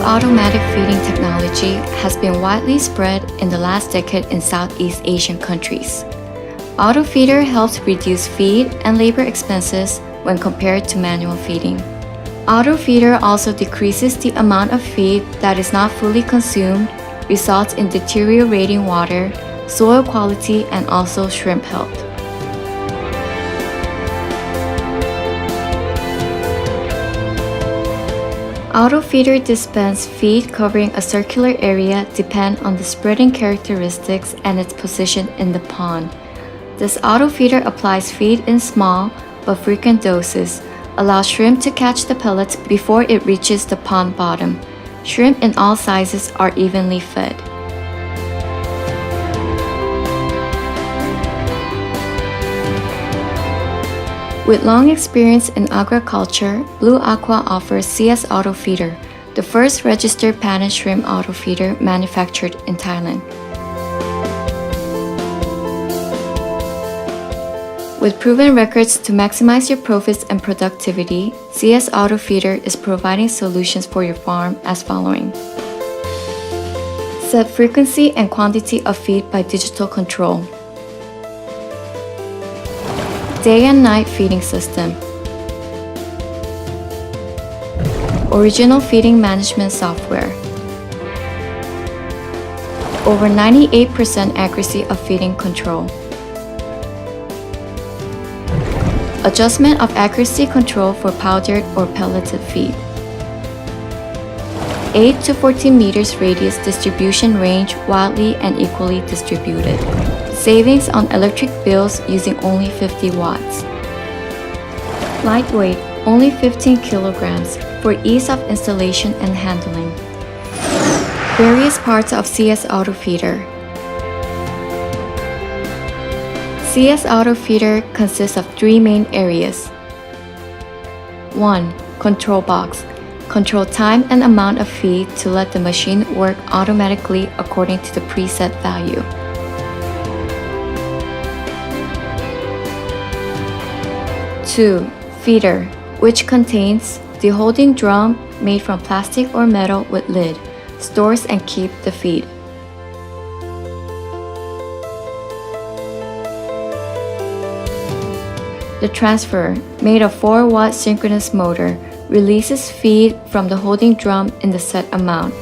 automatic feeding technology has been widely spread in the last decade in Southeast Asian countries. Auto-feeder helps reduce feed and labor expenses when compared to manual feeding. Auto-feeder also decreases the amount of feed that is not fully consumed, results in deteriorating water, soil quality, and also shrimp health. Auto-feeder dispense feed covering a circular area depend on the spreading characteristics and its position in the pond. This auto-feeder applies feed in small but frequent doses, allows shrimp to catch the pellets before it reaches the pond bottom. Shrimp in all sizes are evenly fed. With long experience in aquaculture, Blue Aqua offers CS Auto Feeder, the first registered patent shrimp auto feeder manufactured in Thailand. With proven records to maximize your profits and productivity, CS Auto Feeder is providing solutions for your farm as following. Set frequency and quantity of feed by digital control. Day and night feeding system. Original feeding management software. Over 98% accuracy of feeding control. Adjustment of accuracy control for powdered or pelleted feed. 8 to 14 meters radius distribution range, widely and equally distributed. Savings on electric bills using only 50 watts. Lightweight, only 15 kilograms for ease of installation and handling. Various parts of CS Auto Feeder. CS Auto Feeder consists of 3 main areas. 1. Control box. Control time and amount of feed to let the machine work automatically according to the preset value. 2. Feeder, which contains the holding drum made from plastic or metal with lid, stores and keeps the feed. The transfer, made of 4-watt synchronous motor, releases feed from the holding drum in the set amount.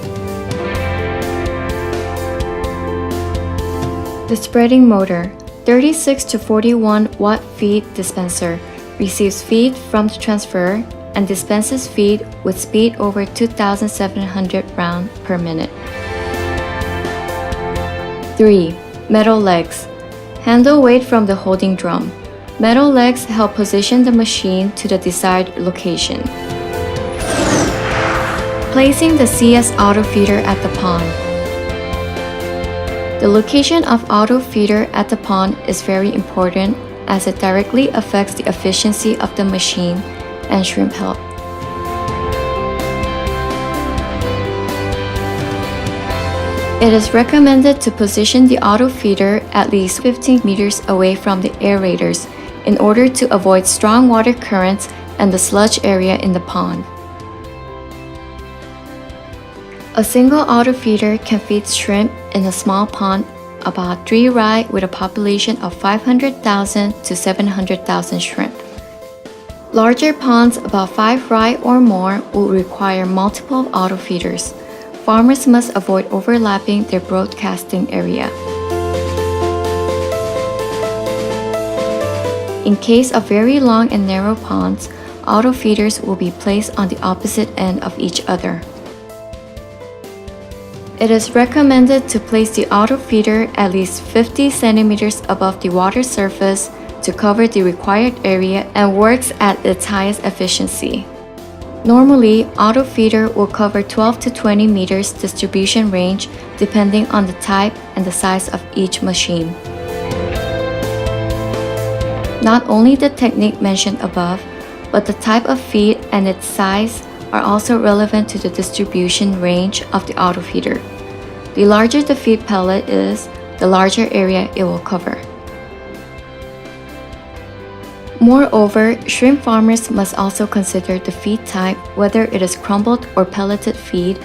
The spreading motor, 36 to 41 watt feed dispenser, receives feed from the transfer and dispenses feed with speed over 2,700 rounds per minute. 3. Metal legs. Handle weight from the holding drum. Metal legs help position the machine to the desired location. Placing the CS Auto Feeder at the pond. The location of auto feeder at the pond is very important as it directly affects the efficiency of the machine and shrimp health. It is recommended to position the auto feeder at least 15 meters away from the aerators in order to avoid strong water currents and the sludge area in the pond. A single auto feeder can feed shrimp in a small pond about 3 rai with a population of 500,000 to 700,000 shrimp. Larger ponds about 5 rai or more will require multiple auto feeders. Farmers must avoid overlapping their broadcasting area. In case of very long and narrow ponds, auto feeders will be placed on the opposite end of each other. It is recommended to place the auto feeder at least 50 centimeters above the water surface to cover the required area and works at its highest efficiency. Normally, auto feeder will cover 12 to 20 meters distribution range depending on the type and the size of each machine. Not only the technique mentioned above, but the type of feed and its size are also relevant to the distribution range of the auto feeder. The larger the feed pellet is, the larger area it will cover. Moreover, shrimp farmers must also consider the feed type, whether it is crumbled or pelleted feed,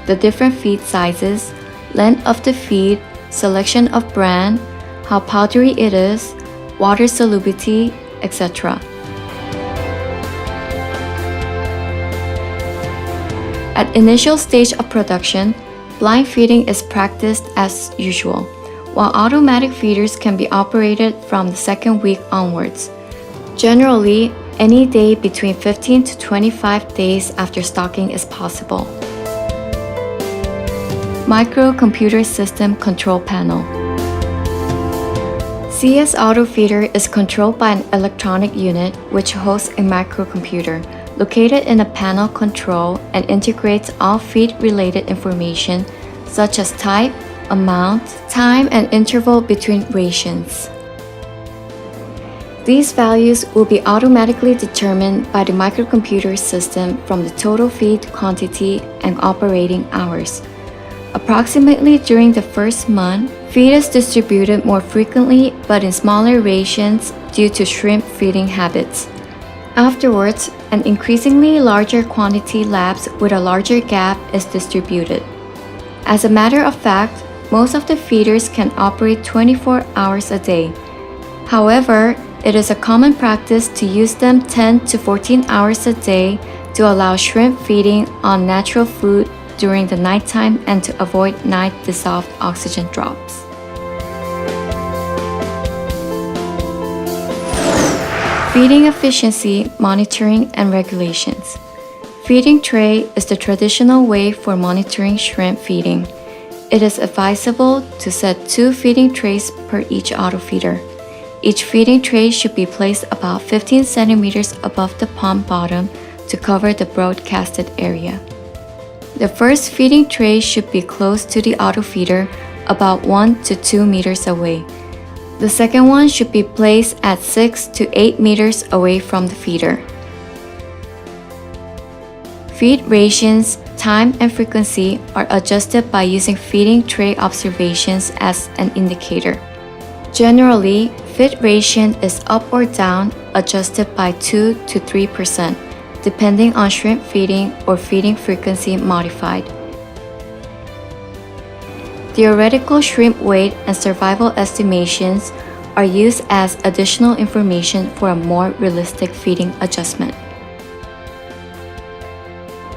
the different feed sizes, length of the feed, selection of brand, how powdery it is, water solubility, etc. At initial stage of production, blind feeding is practiced as usual, while automatic feeders can be operated from the second week onwards. Generally, any day between 15 to 25 days after stocking is possible. Microcomputer System Control Panel. CS Auto Feeder is controlled by an electronic unit which hosts a microcomputer located in a panel control and integrates all feed-related information such as type, amount, time, and interval between rations. These values will be automatically determined by the microcomputer system from the total feed quantity and operating hours. Approximately during the first month, feed is distributed more frequently but in smaller rations due to shrimp feeding habits. Afterwards, an increasingly larger quantity lapse with a larger gap is distributed. As a matter of fact, most of the feeders can operate 24 hours a day. However, it is a common practice to use them 10 to 14 hours a day to allow shrimp feeding on natural food during the nighttime and to avoid night dissolved oxygen drops. Feeding efficiency, monitoring, and regulations. Feeding tray is the traditional way for monitoring shrimp feeding. It is advisable to set 2 feeding trays per each auto feeder. Each feeding tray should be placed about 15 centimeters above the pond bottom to cover the broadcasted area. The first feeding tray should be close to the auto feeder, about 1 to 2 meters away. The second one should be placed at 6 to 8 meters away from the feeder. Feed rations, time, and frequency are adjusted by using feeding tray observations as an indicator. Generally, feed ration is up or down, adjusted by 2 to 3%, depending on shrimp feeding or feeding frequency modified. Theoretical shrimp weight and survival estimations are used as additional information for a more realistic feeding adjustment.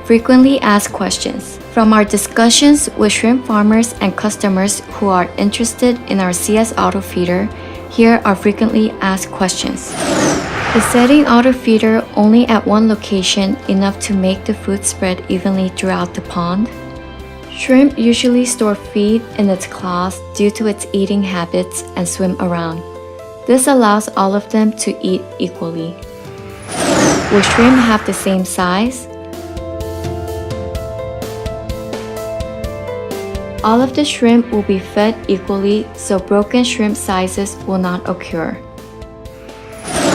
Frequently asked questions. From our discussions with shrimp farmers and customers who are interested in our CS Auto Feeder, here are frequently asked questions. Is setting auto feeder only at one location enough to make the food spread evenly throughout the pond? Shrimp usually store feed in its claws due to its eating habits and swim around. This allows all of them to eat equally. Will shrimp have the same size? All of the shrimp will be fed equally, so broken shrimp sizes will not occur.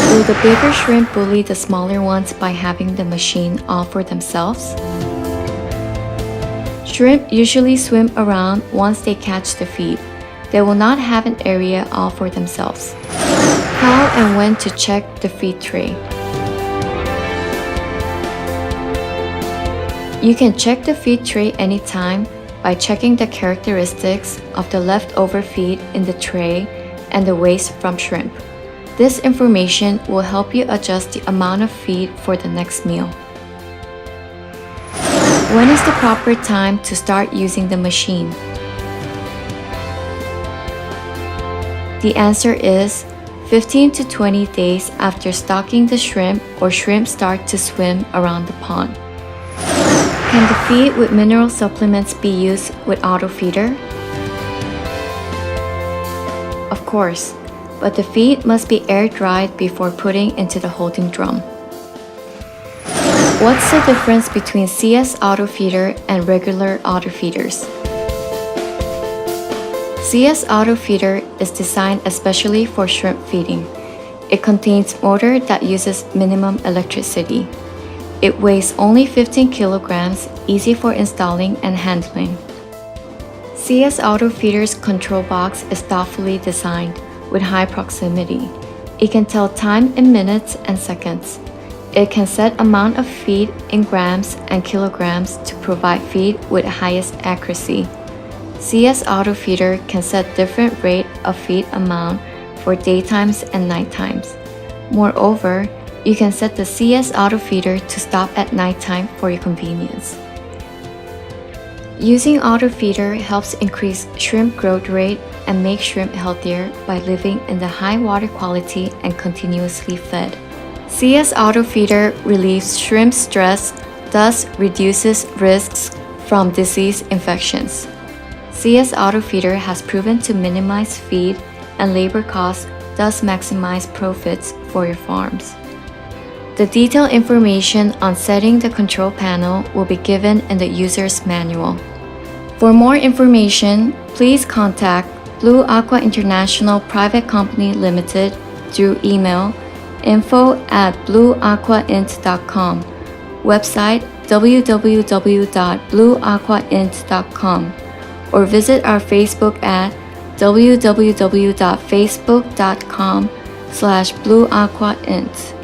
Will the bigger shrimp bully the smaller ones by having the machine all for themselves? Shrimp usually swim around once they catch the feed. They will not have an area all for themselves. How and when to check the feed tray? You can check the feed tray anytime by checking the characteristics of the leftover feed in the tray and the waste from shrimp. This information will help you adjust the amount of feed for the next meal. When is the proper time to start using the machine? The answer is 15 to 20 days after stocking the shrimp or shrimp start to swim around the pond. Can the feed with mineral supplements be used with auto feeder? Of course, but the feed must be air-dried before putting into the holding drum. What's the difference between CS Auto Feeder and regular auto feeders? CS Auto Feeder is designed especially for shrimp feeding. It contains motor that uses minimum electricity. It weighs only 15 kilograms, easy for installing and handling. CS Auto Feeder's control box is thoughtfully designed with high proximity. It can tell time in minutes and seconds. It can set amount of feed in grams and kilograms to provide feed with highest accuracy. CS Auto Feeder can set different rate of feed amount for daytimes and nighttimes. Moreover, you can set the CS Auto Feeder to stop at nighttime for your convenience. Using Auto Feeder helps increase shrimp growth rate and make shrimp healthier by living in the high water quality and continuously fed. CS Auto Feeder relieves shrimp stress, thus reduces risks from disease infections. CS Auto Feeder has proven to minimize feed and labor costs, thus maximize profits for your farms. The detailed information on setting the control panel will be given in the user's manual. For more information, please contact Blue Aqua International Private Company Limited through email info@blueaquaint.com, website www.blueaquaint.com, or visit our Facebook at www.facebook.com/blueaquaint.